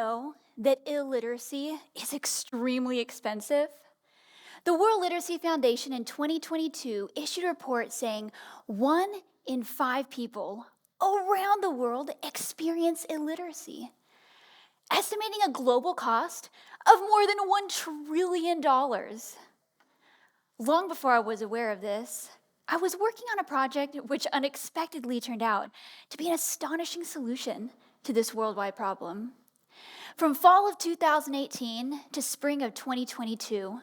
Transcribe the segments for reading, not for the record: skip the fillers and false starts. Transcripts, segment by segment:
know that illiteracy is extremely expensive? The World Literacy Foundation in 2022 issued a report saying 1 in 5 people around the world experience illiteracy, estimating a global cost of more than $1 trillion. Long before I was aware of this, I was working on a project which unexpectedly turned out to be an astonishing solution to this worldwide problem. From fall of 2018 to spring of 2022,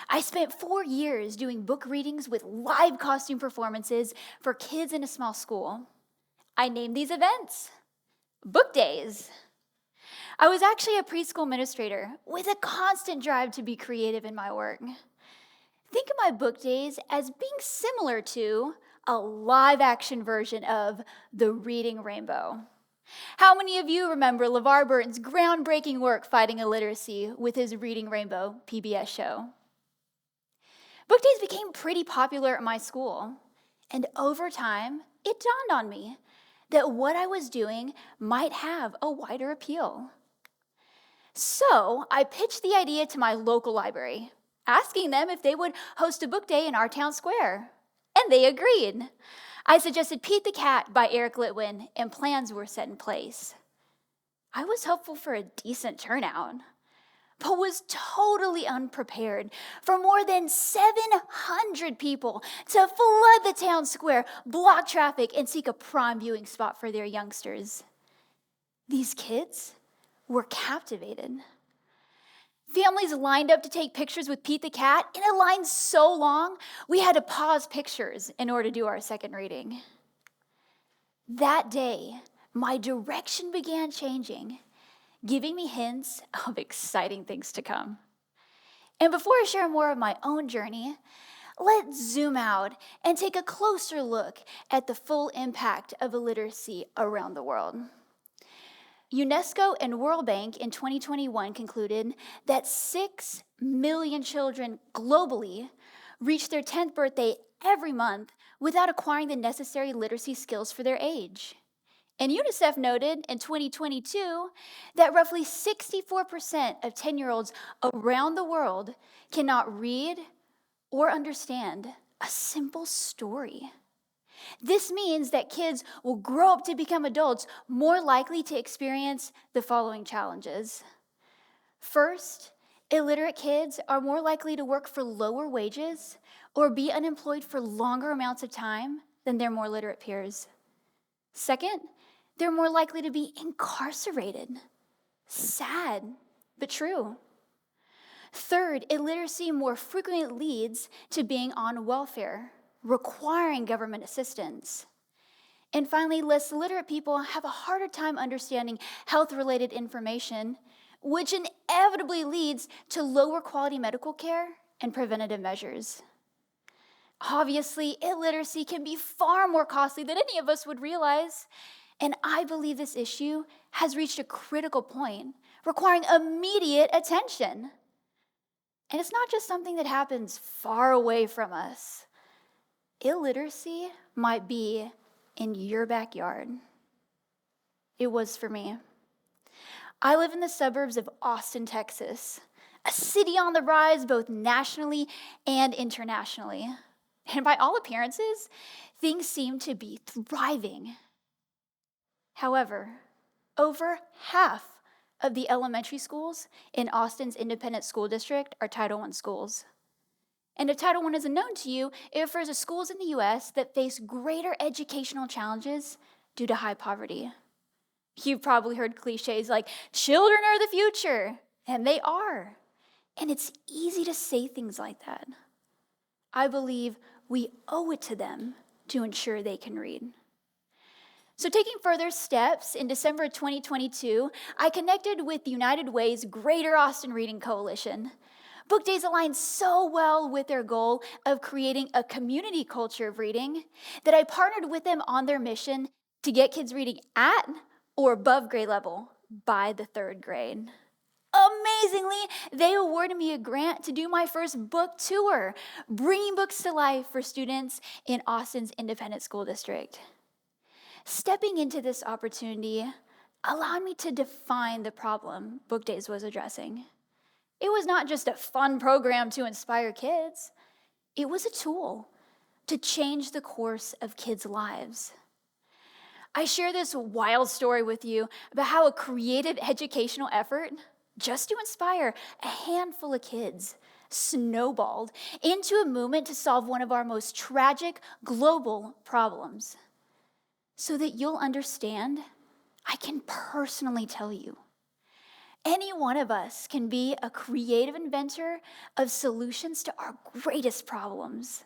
I spent 4 years doing book readings with live costume performances for kids in a small school. I named these events Book Days. I was actually a preschool administrator with a constant drive to be creative in my work. Think of my book days as being similar to a live-action version of The Reading Rainbow. How many of you remember LeVar Burton's groundbreaking work fighting illiteracy with his Reading Rainbow PBS show? Book days became pretty popular at my school, and over time, it dawned on me that what I was doing might have a wider appeal. So I pitched the idea to my local library, asking them if they would host a book day in our town square, and they agreed. I suggested Pete the Cat by Eric Litwin, and plans were set in place. I was hopeful for a decent turnout, but was totally unprepared for more than 700 people to flood the town square, block traffic, and seek a prime viewing spot for their youngsters. These kids were captivated. Families lined up to take pictures with Pete the Cat in a line so long, we had to pause pictures in order to do our second reading. That day, my direction began changing, giving me hints of exciting things to come. And before I share more of my own journey, let's zoom out and take a closer look at the full impact of illiteracy around the world. UNESCO and World Bank in 2021 concluded that 6 million children globally reach their 10th birthday every month without acquiring the necessary literacy skills for their age. And UNICEF noted in 2022 that roughly 64% of 10-year-olds around the world cannot read or understand a simple story. This means that kids will grow up to become adults more likely to experience the following challenges. First, illiterate kids are more likely to work for lower wages or be unemployed for longer amounts of time than their more literate peers. Second, they're more likely to be incarcerated. Sad, but true. Third, illiteracy more frequently leads to being on welfare, requiring government assistance. And finally, less literate people have a harder time understanding health-related information, which inevitably leads to lower quality medical care and preventative measures. Obviously, illiteracy can be far more costly than any of us would realize, and I believe this issue has reached a critical point, requiring immediate attention. And it's not just something that happens far away from us. Illiteracy might be in your backyard. It was for me. I live in the suburbs of Austin, Texas, a city on the rise both nationally and internationally. And by all appearances, things seem to be thriving. However, over half of the elementary schools in Austin's independent school district are Title I schools. And if Title I isn't known to you, it refers to schools in the U.S. that face greater educational challenges due to high poverty. You've probably heard cliches like, children are the future, and they are. And it's easy to say things like that. I believe we owe it to them to ensure they can read. So taking further steps, in December 2022, I connected with United Way's Greater Austin Reading Coalition. Book days align so well with their goal of creating a community culture of reading that I partnered with them on their mission to get kids reading at or above grade level by the 3rd grade. Amazingly, they awarded me a grant to do my first book tour, bringing books to life for students in Austin's independent school district. Stepping into this opportunity, allowed me to define the problem Book Days was addressing. It was not just a fun program to inspire kids. It was a tool to change the course of kids' lives. I share this wild story with you about how a creative educational effort, just to inspire a handful of kids, snowballed into a movement to solve one of our most tragic global problems. So that you'll understand, I can personally tell you, any one of us can be a creative inventor of solutions to our greatest problems.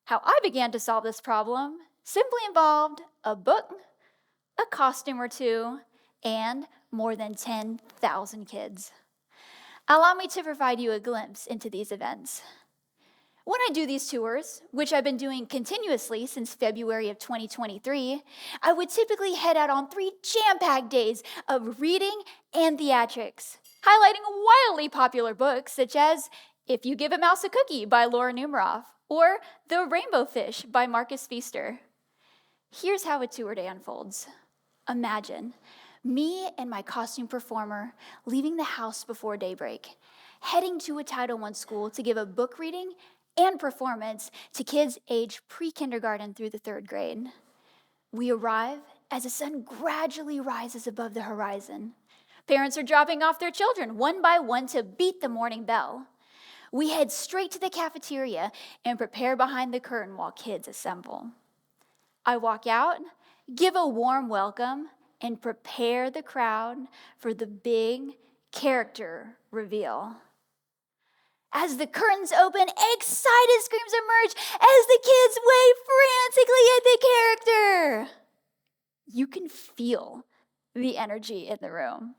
How I began to solve this problem simply involved a book, a costume or two, and more than 10,000 kids. Allow me to provide you a glimpse into these events. When I do these tours, which I've been doing continuously since February of 2023, I would typically head out on 3 jam-packed days of reading and theatrics, highlighting wildly popular books such as If You Give a Mouse a Cookie by Laura Numeroff or The Rainbow Fish by Marcus Pfister. Here's how a tour day unfolds. Imagine me and my costume performer leaving the house before daybreak, heading to a Title I school to give a book reading and performance to kids aged pre-kindergarten through the 3rd grade. We arrive as the sun gradually rises above the horizon. Parents are dropping off their children one by one to beat the morning bell. We head straight to the cafeteria and prepare behind the curtain while kids assemble. I walk out, give a warm welcome, and prepare the crowd for the big character reveal. As the curtains open, excited screams emerge as the kids wave frantically at the character. You can feel the energy in the room.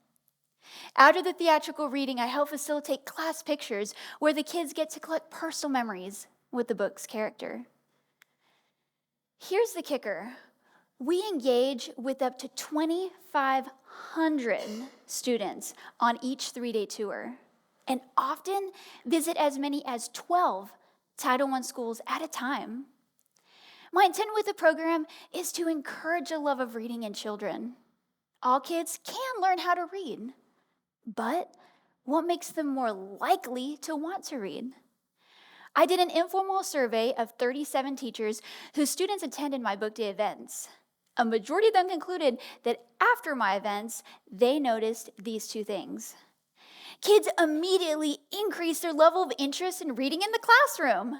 After the theatrical reading, I help facilitate class pictures where the kids get to collect personal memories with the book's character. Here's the kicker. We engage with up to 2,500 students on each 3-day tour, and often visit as many as 12 Title I schools at a time. My intent with the program is to encourage a love of reading in children. All kids can learn how to read, but what makes them more likely to want to read? I did an informal survey of 37 teachers whose students attended my book day events. A majority of them concluded that after my events, they noticed these 2 things. Kids immediately increased their level of interest in reading in the classroom,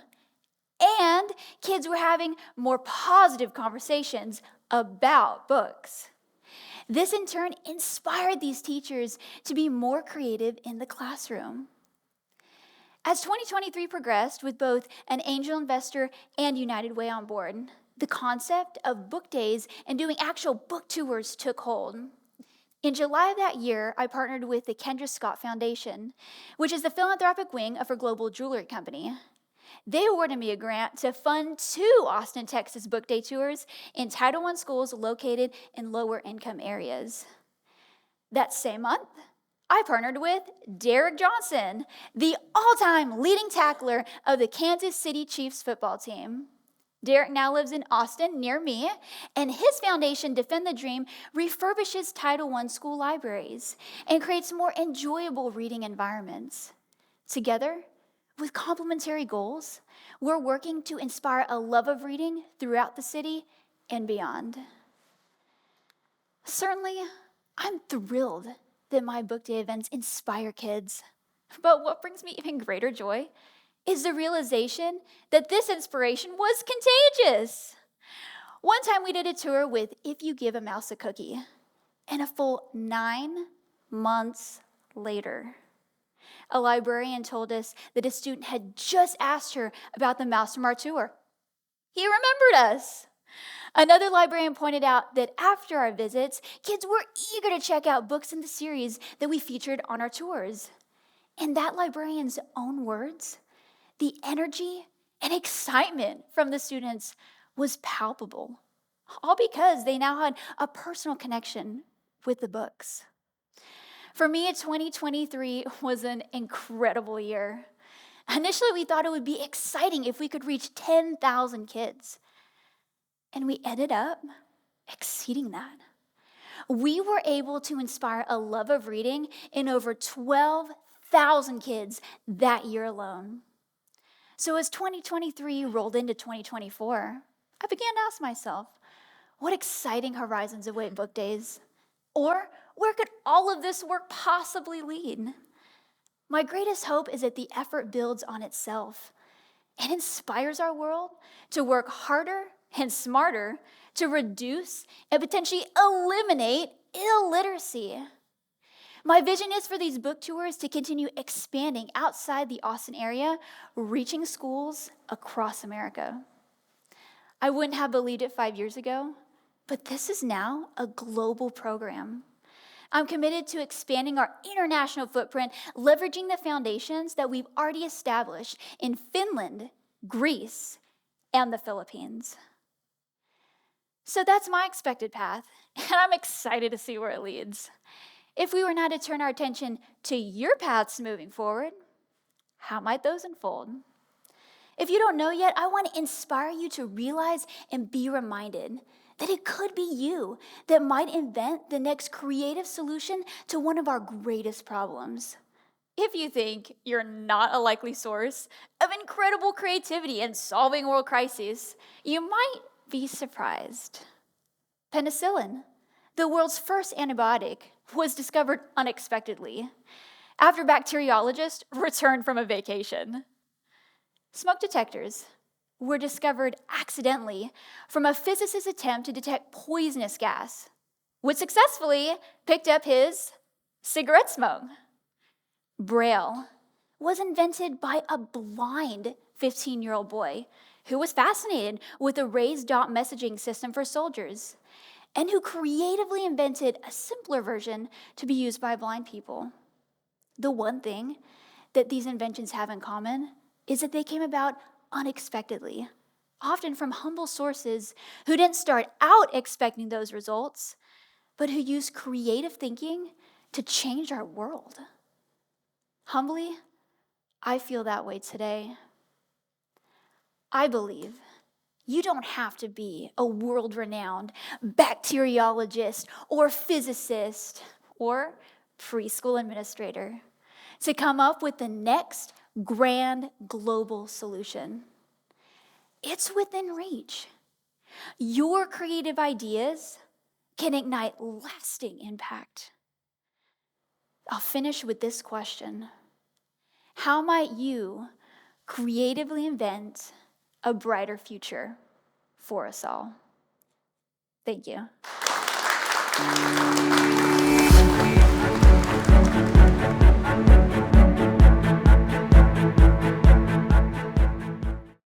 and kids were having more positive conversations about books. This in turn inspired these teachers to be more creative in the classroom. As 2023 progressed with both an angel investor and United Way on board, the concept of book days and doing actual book tours took hold. In July of that year, I partnered with the Kendra Scott Foundation, which is the philanthropic wing of her global jewelry company. They awarded me a grant to fund 2 Austin, Texas book day tours in Title I schools located in lower income areas. That same month, I partnered with Derek Johnson, the all-time leading tackler of the Kansas City Chiefs football team. Derek now lives in Austin, near me, and his foundation, Defend the Dream, refurbishes Title I school libraries and creates more enjoyable reading environments. Together, with complementary goals, we're working to inspire a love of reading throughout the city and beyond. Certainly, I'm thrilled that my book day events inspire kids. But what brings me even greater joy is the realization that this inspiration was contagious. One time we did a tour with If You Give a Mouse a Cookie, and a full 9 months later, a librarian told us that a student had just asked her about the mouse from our tour. He remembered us. Another librarian pointed out that after our visits, kids were eager to check out books in the series that we featured on our tours. In that librarian's own words, the energy and excitement from the students was palpable, all because they now had a personal connection with the books. For me, 2023 was an incredible year. Initially, we thought it would be exciting if we could reach 10,000 kids. And we ended up exceeding that. we were able to inspire a love of reading in over 12,000 kids that year alone. So as 2023 rolled into 2024, I began to ask myself, what exciting horizons await book days? Or where could all of this work possibly lead? My greatest hope is that the effort builds on itself and inspires our world to work harder and smarter to reduce and potentially eliminate illiteracy. My vision is for these book tours to continue expanding outside the Austin area, reaching schools across America. I wouldn't have believed it 5 years ago, but this is now a global program. I'm committed to expanding our international footprint, leveraging the foundations that we've already established in Finland, Greece, and the Philippines. So that's my expected path, and I'm excited to see where it leads. If we were now to turn our attention to your paths moving forward, how might those unfold? If you don't know yet, I want to inspire you to realize and be reminded that it could be you that might invent the next creative solution to one of our greatest problems. If you think you're not a likely source of incredible creativity in solving world crises, you might be surprised. Penicillin, the world's first antibiotic, was discovered unexpectedly after bacteriologists returned from a vacation. Smoke detectors were discovered accidentally from a physicist's attempt to detect poisonous gas, which successfully picked up his cigarette smoke. Braille was invented by a blind 15-year-old boy who was fascinated with a raised dot messaging system for soldiers and who creatively invented a simpler version to be used by blind people. The one thing that these inventions have in common is that they came about unexpectedly, often from humble sources who didn't start out expecting those results, but who used creative thinking to change our world. Humbly, I feel that way today. I believe you don't have to be a world-renowned bacteriologist or physicist or preschool administrator to come up with the next grand global solution. It's within reach. Your creative ideas can ignite lasting impact. I'll finish with this question. How might you creatively invent a brighter future for us all? Thank you.